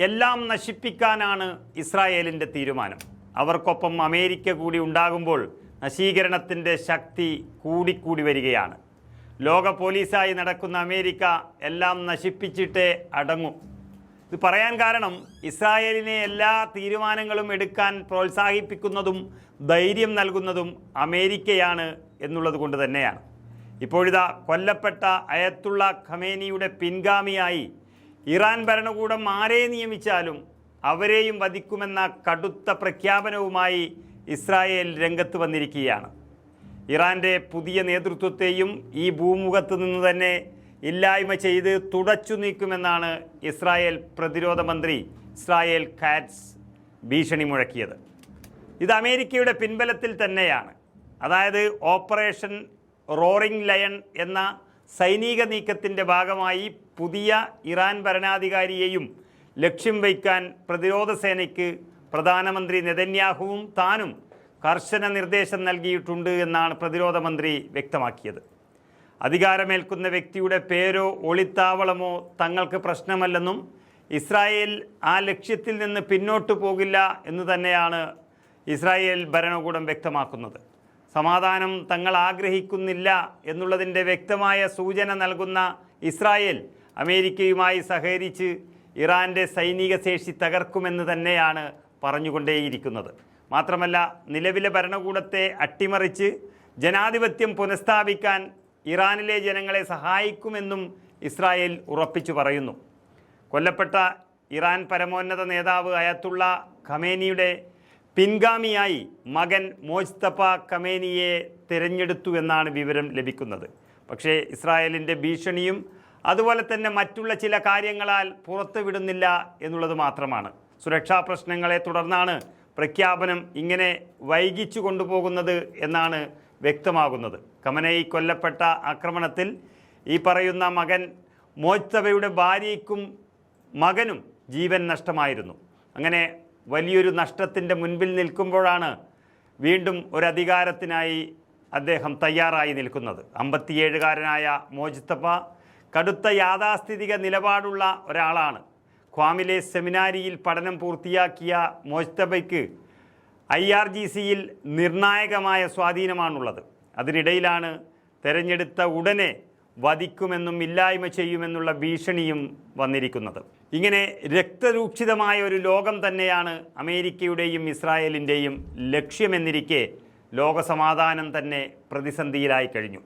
എല്ലാം നശിപ്പിക്കാനാണ് ഇസ്രായേലിൻ്റെ തീരുമാനം. അവർക്കൊപ്പം അമേരിക്ക കൂടി ഉണ്ടാകുമ്പോൾ നശീകരണത്തിൻ്റെ ശക്തി കൂടിക്കൂടി വരികയാണ്. ലോക പോലീസായി നടക്കുന്ന അമേരിക്ക എല്ലാം നശിപ്പിച്ചിട്ടേ അടങ്ങും. ഇത് പറയാൻ കാരണം ഇസ്രായേലിനെ എല്ലാ തീരുമാനങ്ങളും എടുക്കാൻ പ്രോത്സാഹിപ്പിക്കുന്നതും ധൈര്യം നൽകുന്നതും അമേരിക്കയാണ് എന്നുള്ളത് കൊണ്ട് തന്നെയാണ്. ഇപ്പോഴിതാ കൊല്ലപ്പെട്ട അയത്തുള്ള ഖമേനിയുടെ പിൻഗാമിയായി ഇറാൻ ഭരണകൂടം ആരെ നിയമിച്ചാലും അവരെയും വധിക്കുമെന്ന കടുത്ത പ്രഖ്യാപനവുമായി ഇസ്രായേൽ രംഗത്ത് വന്നിരിക്കുകയാണ്. ഇറാൻ്റെ പുതിയ നേതൃത്വത്തെയും ഈ ഭൂമുഖത്ത് നിന്ന് തന്നെ ഇല്ലായ്മ ചെയ്ത് തുടച്ചു നീക്കുമെന്നാണ് ഇസ്രായേൽ പ്രതിരോധ മന്ത്രി ഇസ്രായേൽ കാറ്റ്സ് ഭീഷണി മുഴക്കിയത്. ഇത് അമേരിക്കയുടെ പിൻബലത്തിൽ തന്നെയാണ്. അതായത് ഓപ്പറേഷൻ റോറിംഗ് ലയൺ എന്ന സൈനിക നീക്കത്തിൻ്റെ ഭാഗമായി പുതിയ ഇറാൻ ഭരണാധികാരിയെയും ലക്ഷ്യം വയ്ക്കാൻ പ്രതിരോധ സേനയ്ക്ക് പ്രധാനമന്ത്രി നെതന്യാഹുവും താനും കർശന നിർദ്ദേശം നൽകിയിട്ടുണ്ട് എന്നാണ് പ്രതിരോധ മന്ത്രി വ്യക്തമാക്കിയത്. അധികാരമേൽക്കുന്ന വ്യക്തിയുടെ പേരോ ഒളിത്താവളമോ തങ്ങൾക്ക് പ്രശ്നമല്ലെന്നും ഇസ്രായേൽ ആ ലക്ഷ്യത്തിൽ നിന്ന് പിന്നോട്ട് പോകില്ല എന്ന് തന്നെയാണ് ഇസ്രായേൽ ഭരണകൂടം വ്യക്തമാക്കുന്നത്. സമാധാനം തങ്ങൾ ആഗ്രഹിക്കുന്നില്ല എന്നുള്ളതിൻ്റെ വ്യക്തമായ സൂചന നൽകുന്ന ഇസ്രായേൽ അമേരിക്കയുമായി സഹകരിച്ച് ഇറാൻ്റെ സൈനിക ശേഷി തകർക്കുമെന്ന് തന്നെയാണ് പറഞ്ഞുകൊണ്ടേയിരിക്കുന്നത്. മാത്രമല്ല, നിലവിലെ ഭരണകൂടത്തെ അട്ടിമറിച്ച് ജനാധിപത്യം പുനഃസ്ഥാപിക്കാൻ ഇറാനിലെ ജനങ്ങളെ സഹായിക്കുമെന്നും ഇസ്രായേൽ ഉറപ്പിച്ചു പറയുന്നു. കൊല്ലപ്പെട്ട ഇറാൻ പരമോന്നത നേതാവ് അയത്തുള്ള ഖമേനിയുടെ പിൻഗാമിയായി മകൻ മോജ്തഫ ഖമേനിയെ തിരഞ്ഞെടുത്തു എന്നാണ് വിവരം ലഭിക്കുന്നത്. പക്ഷേ ഇസ്രായേലിൻ്റെ ഭീഷണിയും അതുപോലെ തന്നെ മറ്റുള്ള ചില കാര്യങ്ങളാൽ പുറത്തുവിടുന്നില്ല എന്നുള്ളത് മാത്രമാണ്. സുരക്ഷാ പ്രശ്നങ്ങളെ തുടർന്നാണ് പ്രഖ്യാപനം ഇങ്ങനെ വൈകിച്ചു കൊണ്ടുപോകുന്നത് എന്നാണ് വ്യക്തമാകുന്നത്. ഖമനേയി കൊല്ലപ്പെട്ട ആക്രമണത്തിൽ ഈ പറയുന്ന മകൻ മോജ്തഫയുടെ ഭാര്യയ്ക്കും മകനും ജീവൻ നഷ്ടമായിരുന്നു. അങ്ങനെ വലിയൊരു നഷ്ടത്തിൻ്റെ മുൻപിൽ നിൽക്കുമ്പോഴാണ് വീണ്ടും ഒരു അധികാരത്തിനായി അദ്ദേഹം തയ്യാറായി നിൽക്കുന്നത്. 57-കാരനായ മോജ്തഫ കടുത്ത യാഥാസ്ഥിതിക നിലപാടുള്ള ഒരാളാണ്. ഖ്വാമിലെ സെമിനാരിയിൽ പഠനം പൂർത്തിയാക്കിയ മോജ്തഫയ്ക്ക് IRGCയിൽ നിർണായകമായ സ്വാധീനമാണുള്ളത്. അതിനിടയിലാണ് തെരഞ്ഞെടുത്ത ഉടനെ വധിക്കുമെന്നും ഇല്ലായ്മ ചെയ്യുമെന്നുള്ള ഭീഷണിയും വന്നിരിക്കുന്നത്. ഇങ്ങനെ രക്തരൂക്ഷിതമായ ഒരു ലോകം തന്നെയാണ് അമേരിക്കയുടെയും ഇസ്രായേലിൻ്റെയും ലക്ഷ്യമെന്നിരിക്കെ ലോകസമാധാനം തന്നെ പ്രതിസന്ധിയിലായി കഴിഞ്ഞു.